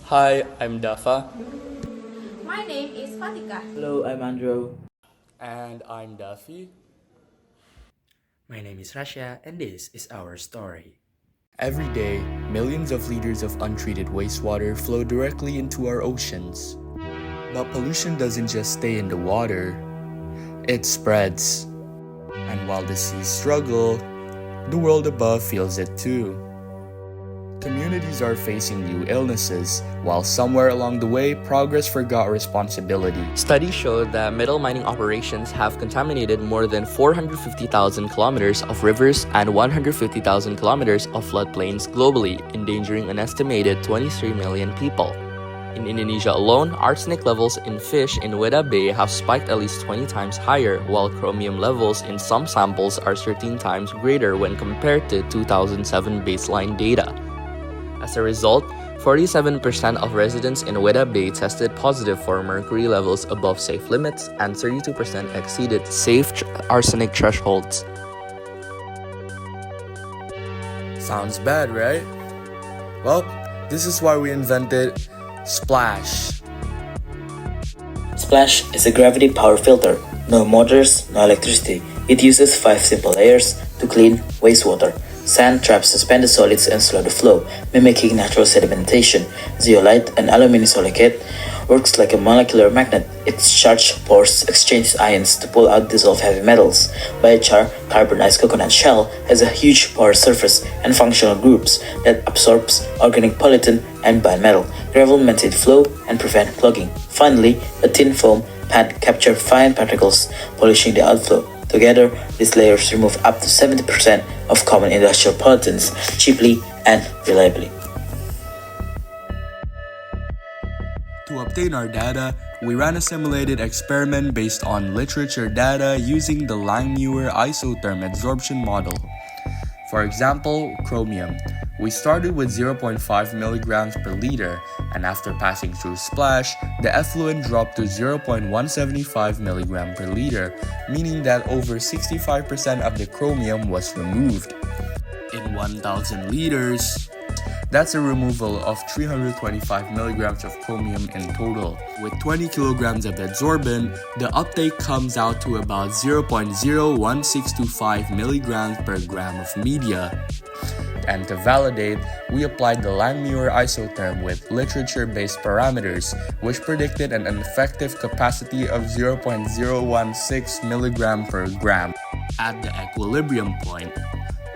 Hi, I'm Dafa. My name is Fatika. Hello, I'm Andrew. And I'm Daffy. My name is Rasha, and this is our story. Every day, millions of liters of untreated wastewater flow directly into our oceans. But pollution doesn't just stay in the water, it spreads. And while the seas struggle, the world above feels it too. Communities are facing new illnesses, while somewhere along the way, progress forgot responsibility. Studies show that metal mining operations have contaminated more than 450,000 kilometers of rivers and 150,000 kilometers of floodplains globally, endangering an estimated 23 million people. In Indonesia alone, arsenic levels in fish in Weda Bay have spiked at least 20 times higher, while chromium levels in some samples are 13 times greater when compared to 2007 baseline data. As a result, 47% of residents in Weda Bay tested positive for mercury levels above safe limits, and 32% exceeded safe arsenic thresholds. Sounds bad, right? Well, this is why we invented Splash. Splash is a gravity power filter. No motors, no electricity. It uses 5 simple layers to clean wastewater. Sand traps suspended solids and slow the flow, mimicking natural sedimentation. Zeolite, an aluminum silicate, works like a molecular magnet. Its charged pores exchange ions to pull out dissolved heavy metals. Biochar, carbonized coconut shell, has a huge pore surface and functional groups that absorbs organic pollutant and bind metal. Gravel maintain flow and prevent clogging. Finally, a thin foam pad capture fine particles, polishing the outflow. Together, these layers remove up to 70% of common industrial pollutants cheaply and reliably. To obtain our data, we ran a simulated experiment based on literature data using the Langmuir isotherm adsorption model. For example, chromium. We started with 0.5 milligrams per liter, and after passing through Splash, the effluent dropped to 0.175 milligram per liter, meaning that over 65% of the chromium was removed. In 1,000 liters, that's a removal of 325 milligrams of chromium in total. With 20 kilograms of adsorbent, the uptake comes out to about 0.01625 milligrams per gram of media. And to validate, we applied the Langmuir isotherm with literature-based parameters, which predicted an effective capacity of 0.016 milligram per gram at the equilibrium point.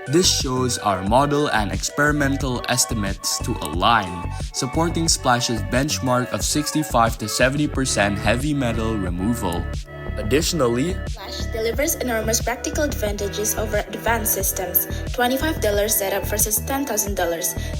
This shows our model and experimental estimates to align, supporting Splash's benchmark of 65 to 70% heavy metal removal. Additionally, Splash delivers enormous practical advantages over advanced systems. $25 setup versus $10,000,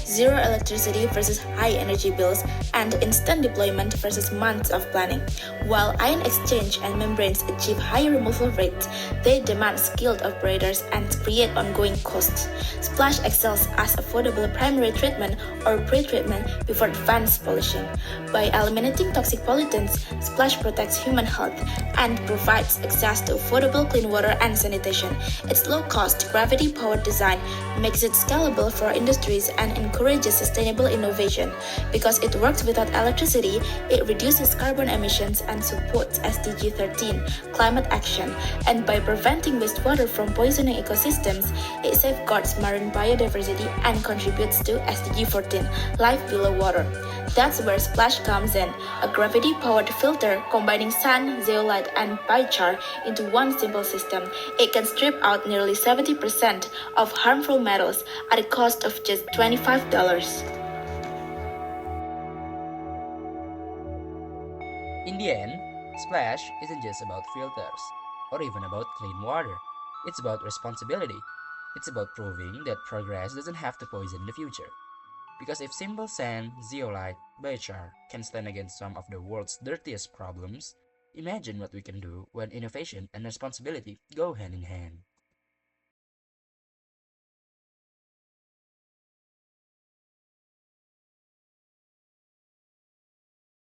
zero electricity versus high energy bills, and instant deployment versus months of planning. While ion exchange and membranes achieve high removal rates, they demand skilled operators and create ongoing costs. Splash excels as affordable primary treatment or pre-treatment before advanced pollution. By eliminating toxic pollutants, Splash protects human health and provides access to affordable clean water and sanitation. Its low-cost, gravity-powered design makes it scalable for industries and encourages sustainable innovation. Because it works without electricity, it reduces carbon emissions and supports SDG 13, climate action. And by preventing wastewater from poisoning ecosystems, it safeguards marine biodiversity and contributes to SDG 14, life below water. That's where Splash comes in, a gravity-powered filter combining sand, zeolite, and biochar into one simple system. It can strip out nearly 70% of harmful metals at a cost of just $25. In the end, Splash isn't just about filters or even about clean water. It's about responsibility. It's about proving that progress doesn't have to poison the future. Because if simple sand, zeolite, biochar can stand against some of the world's dirtiest problems, imagine what we can do when innovation and responsibility go hand in hand.